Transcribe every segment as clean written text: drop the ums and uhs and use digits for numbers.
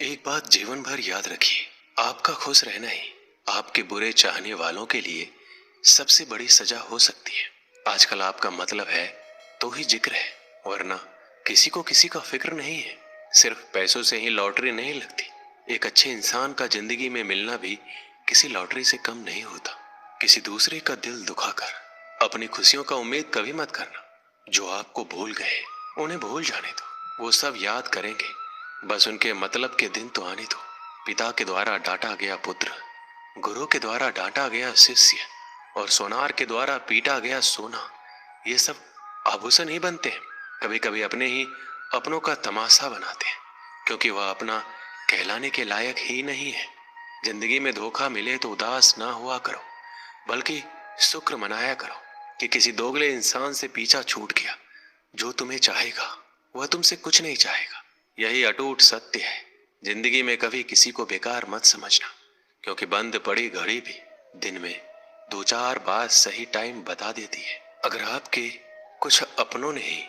एक बात जीवन भर याद रखिए, आपका खुश रहना ही आपके बुरे चाहने वालों के लिए सबसे बड़ी सजा हो सकती है। आजकल आपका मतलब है तो ही जिक्र है, वरना किसी को किसी का फिक्र नहीं है। सिर्फ पैसों से ही लॉटरी नहीं लगती। एक अच्छे इंसान का जिंदगी में मिलना भी किसी लॉटरी से कम नहीं होता। किसी दूसरे का दिल दुखाकर अपनी खुशियों का उम्मीद कभी मत करना। जो आपको भूल गए उन्हें भूल जाने दो, वो सब याद करेंगे। बस उनके मतलब के दिन तो आने दो। पिता के द्वारा डांटा गया पुत्र, गुरु के द्वारा डांटा गया शिष्य, और सोनार के द्वारा पीटा गया सोना, ये सब आभूषण ही बनते हैं। कभी कभी अपने ही अपनों का तमाशा बनाते हैं, क्योंकि वह अपना कहलाने के लायक ही नहीं है। जिंदगी में धोखा मिले तो उदास ना हुआ करो, बल्कि शुक्र मनाया करो कि किसी दोगले इंसान से पीछा छूट गया। जो तुम्हें चाहेगा वह तुमसे कुछ नहीं चाहेगा। यही अटूट सत्य है। जिंदगी में कभी किसी को बेकार मत समझना, क्योंकि बंद पड़ी घड़ी भी दिन में 2-4 बार सही टाइम बता देती है। अगर आपके कुछ अपनों ने ही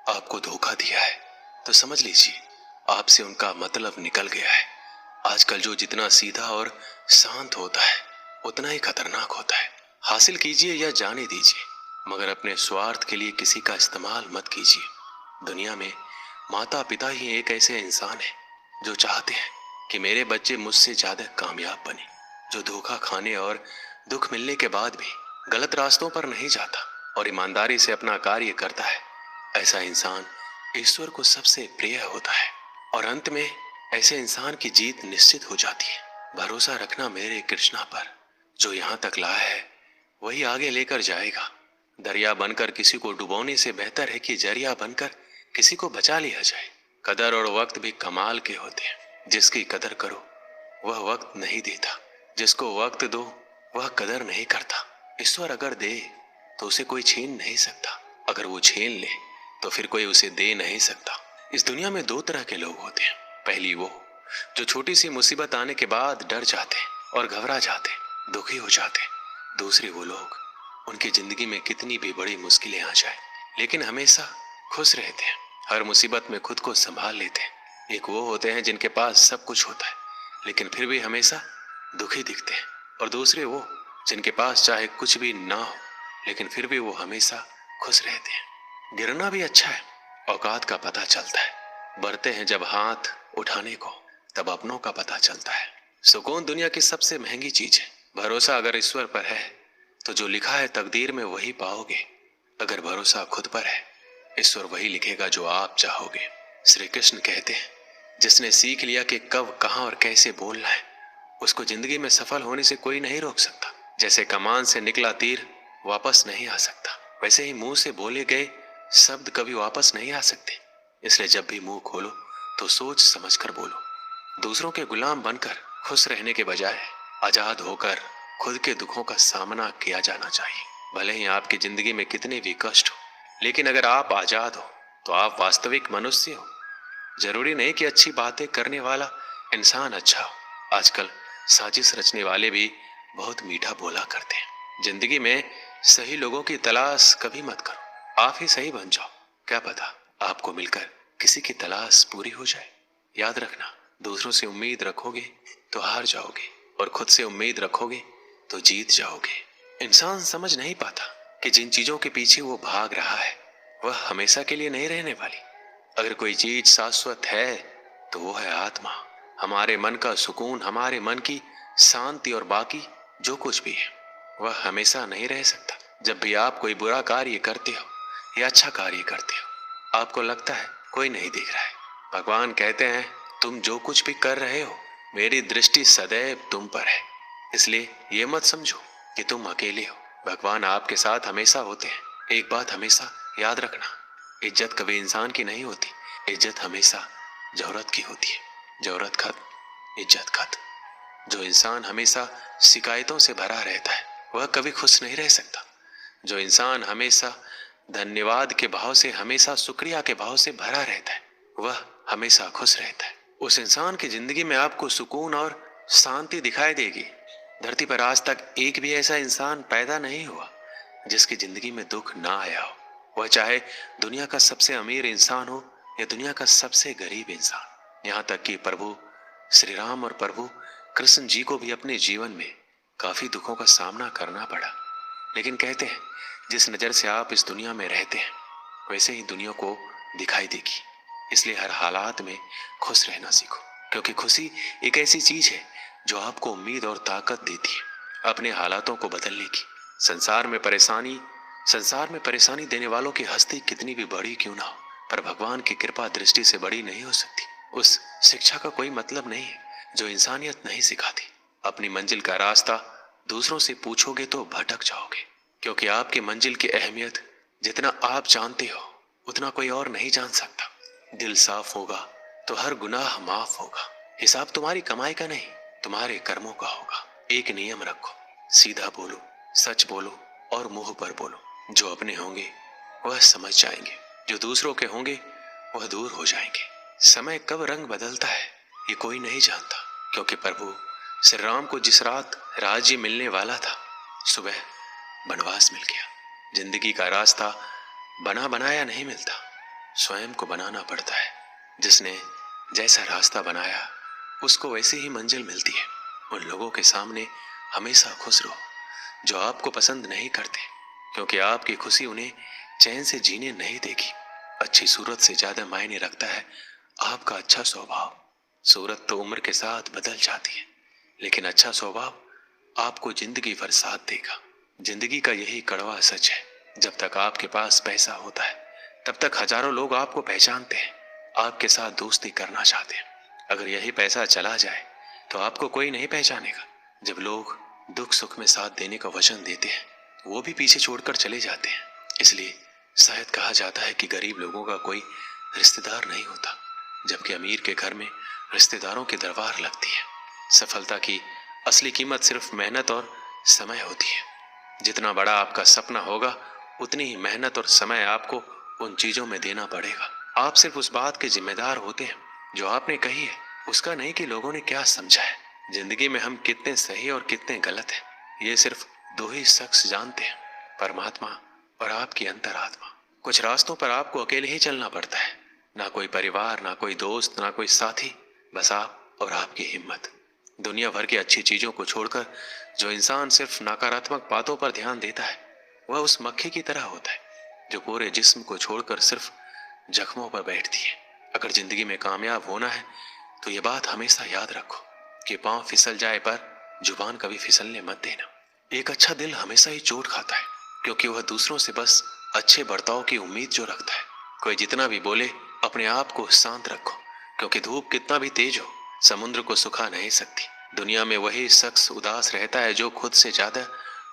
आपको धोखा दिया है तो समझ लीजिए आपसे उनका मतलब निकल गया है। आजकल जो जितना सीधा और शांत होता है उतना ही खतरनाक होता है। हासिल कीजिए या जाने दीजिए, मगर अपने स्वार्थ के लिए किसी का इस्तेमाल मत कीजिए। दुनिया में माता पिता ही एक ऐसे इंसान है जो चाहते हैं कि मेरे बच्चे मुझसे ज्यादा कामयाब बने, जो धोखा खाने और दुख मिलने के बाद भी गलत रास्तों पर नहीं जाता और ईमानदारी से अपना कार्य करता है। ऐसा इंसान ईश्वर को सबसे प्रिय होता है, और अंत में ऐसे इंसान की जीत निश्चित हो जाती है। भरोसा रखना मेरे कृष्णा पर। जो यहाँ तक लाया है वही आगे लेकर जाएगा। दरिया बनकर किसी को डुबोने से बेहतर है कि जरिया बनकर किसी को बचा लिया जाए। कदर और वक्त भी कमाल के होते हैं। जिसकी कदर करो वह वक्त नहीं देता, जिसको वक्त दो वह कदर नहीं करता। ईश्वर अगर दे तो उसे कोई छीन नहीं सकता, अगर वो छीन ले तो फिर कोई उसे दे नहीं सकता। इस दुनिया में 2 तरह के लोग होते हैं। पहली वो जो छोटी सी मुसीबत आने के बाद डर जाते और घबरा जाते, दुखी हो जाते। दूसरे वो लोग उनकी जिंदगी में कितनी भी बड़ी मुश्किलें आ जाए लेकिन हमेशा खुश रहते हैं, हर मुसीबत में खुद को संभाल लेते हैं। एक वो होते हैं जिनके पास सब कुछ होता है लेकिन फिर भी हमेशा दुखी दिखते हैं, और दूसरे वो जिनके पास चाहे कुछ भी ना हो लेकिन फिर भी वो हमेशा खुश रहते हैं। गिरना भी अच्छा है, औकात का पता चलता है। बढ़ते हैं जब हाथ उठाने को तब अपनों का पता चलता है। सुकून दुनिया की सबसे महंगी चीज है। भरोसा अगर ईश्वर पर है तो जो लिखा है तकदीर में वही पाओगे। अगर भरोसा खुद पर है, ईश्वर वही लिखेगा जो आप चाहोगे। श्री कृष्ण कहते हैं, जिसने सीख लिया कि कब, कहां और कैसे बोलना है, उसको जिंदगी में सफल होने से कोई नहीं रोक सकता। जैसे कमान से निकला तीर वापस नहीं आ सकता, वैसे ही मुंह से बोले गए शब्द कभी वापस नहीं आ सकते। इसलिए जब भी मुंह खोलो तो सोच समझकर बोलो। दूसरों के गुलाम बनकर खुश रहने के बजाय आजाद होकर खुद के दुखों का सामना किया जाना चाहिए। भले ही आपकी जिंदगी में कितने भी कष्ट हो, लेकिन अगर आप आजाद हो तो आप वास्तविक मनुष्य हो। जरूरी नहीं कि अच्छी बातें करने वाला इंसान अच्छा हो। आजकल साजिश रचने वाले भी बहुत मीठा बोला करते हैं। जिंदगी में सही लोगों की तलाश कभी मत करो, आप ही सही बन जाओ। क्या पता आपको मिलकर किसी की तलाश पूरी हो जाए। याद रखना, दूसरों से उम्मीद रखोगे तो हार जाओगे, और खुद से उम्मीद रखोगे तो जीत जाओगे। इंसान समझ नहीं पाता कि जिन चीजों के पीछे वो भाग रहा है वह हमेशा के लिए नहीं रहने वाली। अगर कोई चीज शाश्वत है तो वो है आत्मा, हमारे मन का सुकून, हमारे मन की शांति, और बाकी जो कुछ भी है वह हमेशा नहीं रह सकता। जब भी आप कोई बुरा कार्य करते हो या अच्छा कार्य करते हो, आपको लगता है कोई नहीं देख रहा है। भगवान कहते हैं, तुम जो कुछ भी कर रहे हो मेरी दृष्टि सदैव तुम पर है, इसलिए ये मत समझो कि तुम अकेले हो। भगवान आपके साथ हमेशा होते हैं। एक बात हमेशा याद रखना, इज्जत कभी इंसान की नहीं होती, इज्जत हमेशा जरूरत की होती है। जरूरत खत्म, इज्जत खत्म। जो इंसान हमेशा शिकायतों से भरा रहता है वह कभी खुश नहीं रह सकता। जो इंसान हमेशा धन्यवाद के भाव से, हमेशा शुक्रिया के भाव से भरा रहता है वह हमेशा खुश रहता है। उस इंसान की जिंदगी में आपको सुकून और शांति दिखाई देगी। धरती पर आज तक एक भी ऐसा इंसान पैदा नहीं हुआ जिसकी जिंदगी में दुख ना आया हो, वह चाहे दुनिया का सबसे अमीर इंसान हो या दुनिया का सबसे गरीब इंसान। यहाँ तक कि प्रभु श्री राम और प्रभु कृष्ण जी को भी अपने जीवन में काफी दुखों का सामना करना पड़ा, लेकिन कहते हैं जिस नजर से आप इस दुनिया में रहते हैं वैसे ही दुनिया को दिखाई देगी। इसलिए हर हालात में खुश रहना सीखो, क्योंकि खुशी एक ऐसी चीज है जो आपको उम्मीद और ताकत देती है अपने हालातों को बदलने की। संसार में परेशानी देने वालों की हस्ती कितनी भी बड़ी क्यों ना हो, पर भगवान की कृपा दृष्टि से बड़ी नहीं हो सकती। उस शिक्षा का कोई मतलब नहीं है जो इंसानियत नहीं सिखाती। अपनी मंजिल का रास्ता दूसरों से पूछोगे तो भटक जाओगे, क्योंकि आपकी मंजिल की अहमियत जितना आप जानते हो उतना कोई और नहीं जान सकता। दिल साफ होगा तो हर गुनाह माफ होगा। हिसाब तुम्हारी कमाई का नहीं, तुम्हारे कर्मों का होगा। एक नियम रखो, सीधा बोलो, सच बोलो और मुंह पर बोलो। जो अपने होंगे वह समझ जाएंगे, जो दूसरों के होंगे वह दूर हो जाएंगे। समय कब रंग बदलता है ये कोई नहीं जानता, क्योंकि प्रभु श्री राम को जिस रात राज्य मिलने वाला था सुबह वनवास मिल गया। जिंदगी का रास्ता बना बनाया नहीं मिलता, स्वयं को बनाना पड़ता है। जिसने जैसा रास्ता बनाया उसको वैसे ही मंजिल मिलती है। उन लोगों के सामने हमेशा खुश रहो जो आपको पसंद नहीं करते, क्योंकि आपकी खुशी उन्हें चैन से जीने नहीं देगी। अच्छी सूरत से ज्यादा मायने रखता है आपका अच्छा स्वभाव। सूरत तो उम्र के साथ बदल जाती है, लेकिन अच्छा स्वभाव आपको जिंदगी भर साथ देगा। जिंदगी का यही कड़वा सच है, जब तक आपके पास पैसा होता है तब तक हजारों लोग आपको पहचानते हैं, आपके साथ दोस्ती करना चाहते हैं। अगर यही पैसा चला जाए तो आपको कोई नहीं पहचानेगा। जब लोग दुख सुख में साथ देने का वचन देते हैं वो भी पीछे छोड़कर चले जाते हैं। इसलिए शायद कहा जाता है कि गरीब लोगों का कोई रिश्तेदार नहीं होता, जबकि अमीर के घर में रिश्तेदारों की दरबार लगती है। सफलता की असली कीमत सिर्फ मेहनत और समय होती है। जितना बड़ा आपका सपना होगा उतनी ही मेहनत और समय आपको उन चीजों में देना पड़ेगा। आप सिर्फ उस बात के जिम्मेदार होते हैं जो आपने कही है, उसका नहीं कि लोगों ने क्या समझा है। जिंदगी में हम कितने सही और कितने गलत हैं ये सिर्फ दो ही शख्स जानते हैं, परमात्मा और आपकी अंतरात्मा। कुछ रास्तों पर आपको अकेले ही चलना पड़ता है, ना कोई परिवार, ना कोई दोस्त, ना कोई साथी, बस आप और आपकी हिम्मत। दुनिया भर की अच्छी चीजों को छोड़कर जो इंसान सिर्फ नकारात्मक बातों पर ध्यान देता है वह उस मक्खी की तरह होता है जो पूरे जिस्म को छोड़कर सिर्फ जख्मों पर बैठती है। अगर जिंदगी में कामयाब होना है तो ये बात हमेशा याद रखो कि पांव फिसल जाए पर जुबान कभी फिसलने मत देना। एक अच्छा दिल हमेशा ही चोट खाता है, क्योंकि वह दूसरों से बस अच्छे बर्ताव की उम्मीद जो रखता है। कोई जितना भी बोले अपने आप को शांत रखो, क्योंकि धूप कितना भी तेज हो समुद्र को सुखा नहीं सकती। दुनिया में वही शख्स उदास रहता है जो खुद से ज्यादा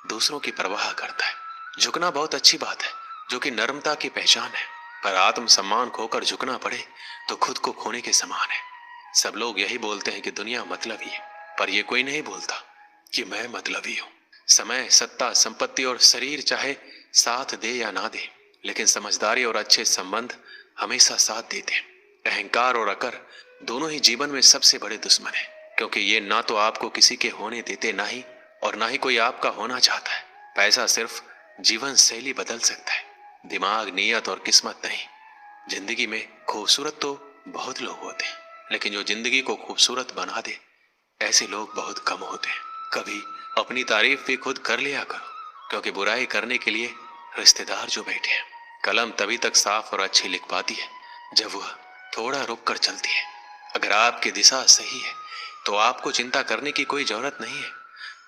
दूसरों की परवाह करता है। झुकना बहुत अच्छी बात है, जो कि नम्रता की पहचान है, पर आत्मसम्मान खोकर झुकना पड़े तो खुद को खोने के समान है। सब लोग यही बोलते हैं कि दुनिया मतलबी है, पर यह कोई नहीं बोलता कि मैं मतलबी हूँ। समय, सत्ता, संपत्ति और शरीर चाहे साथ दे या ना दे, लेकिन समझदारी और अच्छे संबंध हमेशा साथ देते हैं। अहंकार और अकर दोनों ही जीवन में सबसे बड़े दुश्मन हैं, क्योंकि ये ना तो आपको किसी के होने देते ना ही कोई आपका होना चाहता है। पैसा सिर्फ जीवन शैली बदल सकता है, दिमाग, नीयत और किस्मत नहीं। जिंदगी में खूबसूरत तो बहुत लोग होते हैं, लेकिन जो जिंदगी को खूबसूरत बना दे ऐसे लोग बहुत कम होते हैं। कभी अपनी तारीफ भी खुद कर लिया करो, क्योंकि बुराई करने के लिए रिश्तेदार जो बैठे हैं। कलम तभी तक साफ और अच्छी लिख पाती है जब वह थोड़ा रुक कर चलती है। अगर आपकी दिशा सही है तो आपको चिंता करने की कोई जरूरत नहीं है,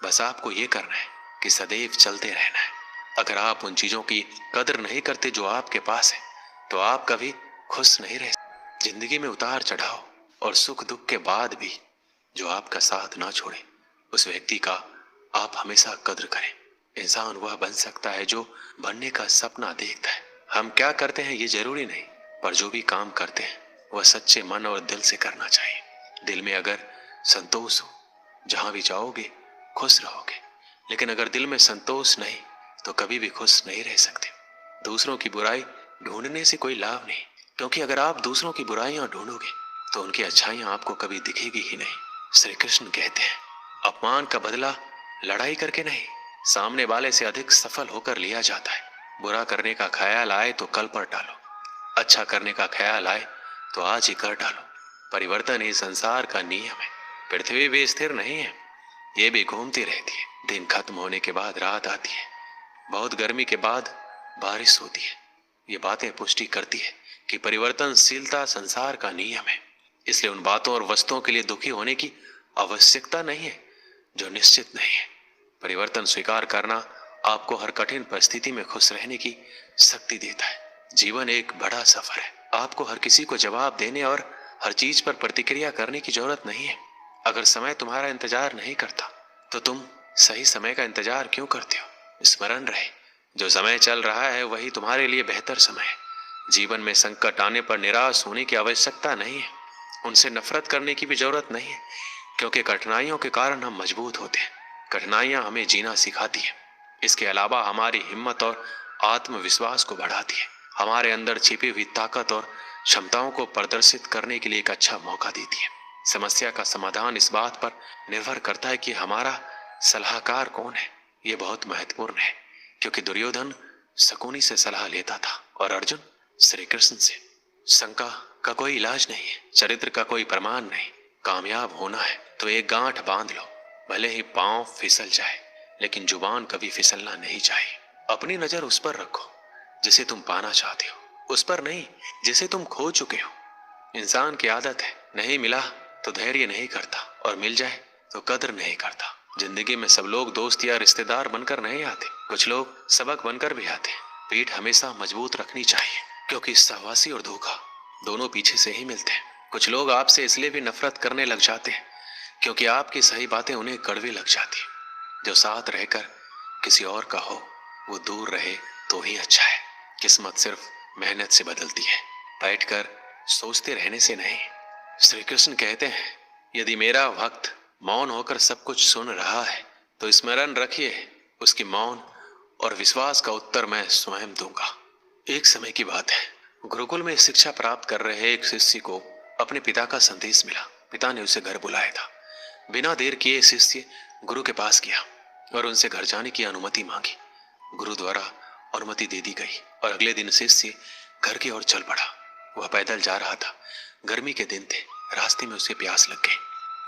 बस आपको ये करना है कि सदैव चलते रहना है। अगर आप उन चीजों की कदर नहीं करते जो आपके पास है तो आप कभी खुश नहीं रह सकते। जिंदगी में उतार चढ़ाव और सुख दुख के बाद भी जो आपका साथ ना छोड़े उस व्यक्ति का आप हमेशा कद्र करें। इंसान वह बन सकता है जो बनने का सपना देखता है। हम क्या करते हैं ये जरूरी नहीं, पर जो भी काम करते हैं वह सच्चे मन और दिल से करना चाहिए। दिल में अगर संतोष हो जहां भी जाओगे खुश रहोगे, लेकिन अगर दिल में संतोष नहीं तो कभी भी खुश नहीं रह सकते। दूसरों की बुराई ढूंढने से कोई लाभ नहीं, क्योंकि अगर आप दूसरों की बुराइयां ढूंढोगे तो उनकी अच्छाइयां आपको कभी दिखेगी ही नहीं। श्री कृष्ण कहते हैं अपमान का बदला लड़ाई करके नहीं, सामने वाले से अधिक सफल होकर लिया जाता है। बुरा करने का ख्याल आए तो कल पर टालो, अच्छा करने का ख्याल आए तो आज ही कर डालो। परिवर्तन ही संसार का नियम है। पृथ्वी भी स्थिर नहीं है, ये भी घूमती रहती है। दिन खत्म होने के बाद रात आती है, बहुत गर्मी के बाद बारिश होती है। ये बातें पुष्टि करती है कि परिवर्तनशीलता संसार का नियम है। इसलिए उन बातों और वस्तुओं के लिए दुखी होने की आवश्यकता नहीं है जो निश्चित नहीं है। परिवर्तन स्वीकार करना आपको हर कठिन परिस्थिति में खुश रहने की शक्ति देता है। जीवन एक बड़ा सफर है, आपको हर किसी को जवाब देने और हर चीज पर प्रतिक्रिया करने की जरूरत नहीं है। अगर समय तुम्हारा इंतजार नहीं करता तो तुम सही समय का इंतजार क्यों करते हो? स्मरण रहे, जो समय चल रहा है वही तुम्हारे लिए बेहतर समय है। जीवन में संकट आने पर निराश होने की आवश्यकता नहीं है, उनसे नफरत करने की भी जरूरत नहीं है, क्योंकि कठिनाइयों के कारण हम मजबूत होते हैं। कठिनाइयां हमें जीना सिखाती है। इसके अलावा हमारी हिम्मत और आत्मविश्वास को बढ़ाती है, हमारे अंदर छिपी हुई ताकत और क्षमताओं को प्रदर्शित करने के लिए एक अच्छा मौका देती है। समस्या का समाधान इस बात पर निर्भर करता है कि हमारा सलाहकार कौन है। ये बहुत महत्वपूर्ण है, क्योंकि दुर्योधन शकुनी से सलाह लेता था और अर्जुन श्री कृष्ण से। शंका का कोई इलाज नहीं है, चरित्र का कोई प्रमाण नहीं। कामयाब होना है तो एक गांठ बांध लो, भले ही पांव फिसल जाए, लेकिन जुबान कभी फिसलना नहीं चाहिए। अपनी नजर उस पर रखो जिसे तुम पाना चाहते हो, उस पर नहीं जिसे तुम खो चुके हो। इंसान की आदत है, नहीं मिला तो धैर्य नहीं करता और मिल जाए तो कद्र नहीं करता। जिंदगी में सब लोग दोस्त या रिश्तेदार बनकर नहीं आते, कुछ लोग सबक बनकर भी आते। पीठ हमेशा मजबूत रखनी चाहिए, क्योंकि सहवासी और धोखा दोनों पीछे से ही मिलते हैं। कुछ लोग आपसे इसलिए भी नफरत करने लग जाते हैं क्योंकि आपकी सही बातें उन्हें कड़वी लग जाती। जो साथ रहकर किसी और का हो वो दूर रहे तो ही अच्छा है। किस्मत सिर्फ मेहनत से बदलती है, बैठकर सोचते रहने से नहीं। श्री कृष्ण कहते हैं, यदि मेरा भक्त मौन होकर सब कुछ सुन रहा है तो स्मरण रखिए, उसकी मौन और विश्वास का उत्तर मैं स्वयं दूंगा। एक समय की बात है, गुरुकुल में शिक्षा प्राप्त कर रहे एक शिष्य को अपने पिता का संदेश मिला। पिता ने उसे घर बुलाया था। बिना देर किए शिष्य गुरु के पास गया और उनसे घर जाने की अनुमति मांगी। गुरु द्वारा अनुमति दे दी गई और अगले दिन शिष्य घर की ओर चल पड़ा। वह पैदल जा रहा था, गर्मी के दिन थे, रास्ते में उसे प्यास लग गई।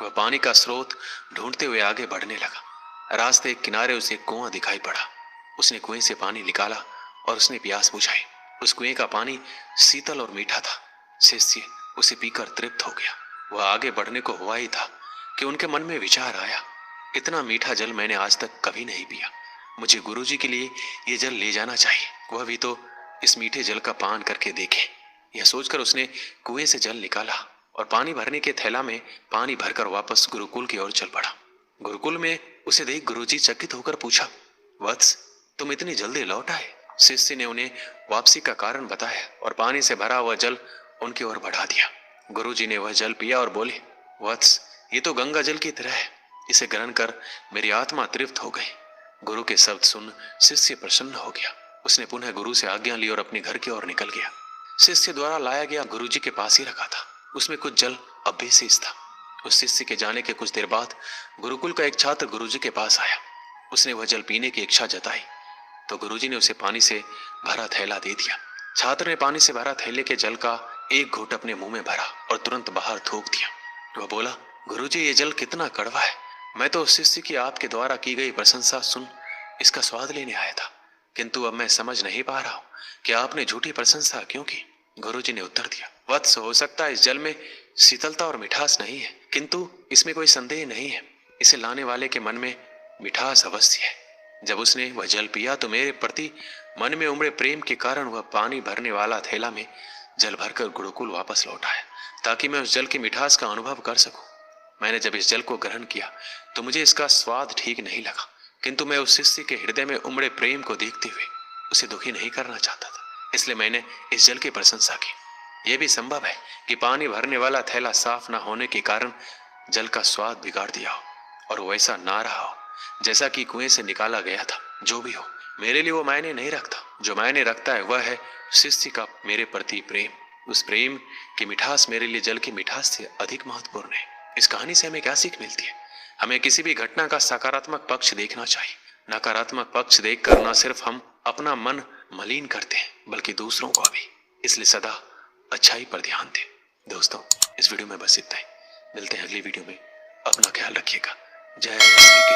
वह पानी का स्रोत ढूंढते हुए आगे बढ़ने लगा। रास्ते के किनारे उसे एक कुआं दिखाई पड़ा। उसने कुएं से पानी निकाला और उसने प्यास बुझाई। उस कुएं का पानी शीतल और मीठा था। शिष्य उसे पीकर तृप्त हो गया। वह आगे बढ़ने को हुआ ही था कि उनके मन में विचार आया, इतना मीठा जल मैंने आज तक कभी नहीं पिया, मुझे गुरुजी के लिए ये जल ले जाना चाहिए, वह भी तो इस मीठे जल का पान करके देखे। यह सोचकर उसने कुएं से जल निकाला और पानी भरने के थैला में पानी भरकर वापस गुरुकुल की ओर चल पड़ा। गुरुकुल में उसे देख गुरुजी चकित होकर पूछा, वत्स तुम इतनी जल्दी लौट आए? शिष्य ने उन्हें वापसी का कारण बताया और पानी से भरा हुआ जल उनकी ओर बढ़ा दिया। गुरुजी ने वह जल पिया और बोले, वत्स ये तो गंगा जल की तरह है, इसे ग्रहण कर मेरी आत्मा तृप्त हो गई। गुरु के शब्द सुन शिष्य प्रसन्न हो गया। उसने पुनः गुरु से आज्ञा ली और अपने घर की ओर निकल गया। शिष्य द्वारा लाया गया गुरुजी के पास ही रखा था, उसमें कुछ जल अब भी शेष था। उस शिष्य के जाने के कुछ देर बाद गुरुकुल का एक छात्र गुरुजी के पास आया। उसने वह जल पीने की इच्छा जताई तो गुरुजी ने उसे पानी से भरा थैला दे दिया। छात्र ने पानी से भरा थैले के जल का एक घूंट अपने मुंह में भरा और तुरंत बाहर थूक दिया। वह बोला, गुरुजी ये जल कितना कड़वा है, मैं तो उस शिष्य की आपके द्वारा की गई प्रशंसा सुन इसका स्वाद लेने आया था, किंतु अब मैं समझ नहीं पा रहा हूँ कि आपने झूठी प्रशंसा क्यों की। गुरुजी ने उत्तर दिया, वत्स हो सकता है इस जल में शीतलता और मिठास नहीं है, किंतु इसमें कोई संदेह नहीं है, इसे लाने वाले के मन में मिठास अवश्य है। जब उसने वह जल पिया तो मेरे प्रति मन में उमड़े प्रेम के कारण वह पानी भरने वाला थैला में जल भरकर गुरुकुल वापस लौट आया, ताकि मैं उस जल की मिठास का अनुभव कर सकूं। मैंने जब इस जल को ग्रहण किया तो मुझे इसका स्वाद ठीक नहीं लगा, किंतु मैं उस शिष्य के हृदय में उमड़े प्रेम को देखते हुए उसे दुखी नहीं करना चाहता था, इसलिए मैंने इस जल की प्रशंसा की। यह भी संभव है कि पानी भरने वाला थैला साफ न होने के कारण जल का स्वाद बिगाड़ दिया हो और वैसा ना रहा हो जैसा कि कुएं से निकाला गया था। जो भी हो, मेरे लिए वो मायने नहीं रखता। जो मायने रखता है वह है शिष्य का मेरे प्रति प्रेम। उस प्रेम की मिठास मेरे लिए जल की मिठास से अधिक महत्वपूर्ण है। इस कहानी से हमें क्या सीख मिलती है? हमें किसी भी घटना का सकारात्मक पक्ष देखना चाहिए। नकारात्मक पक्ष देखकर न सिर्फ हम अपना मन मलिन करते हैं बल्कि दूसरों को भी। इसलिए सदा अच्छाई पर ध्यान दें। दोस्तों, इस वीडियो में बस इतना ही। मिलते हैं अगली वीडियो में। अपना ख्याल रखिएगा। जय श्री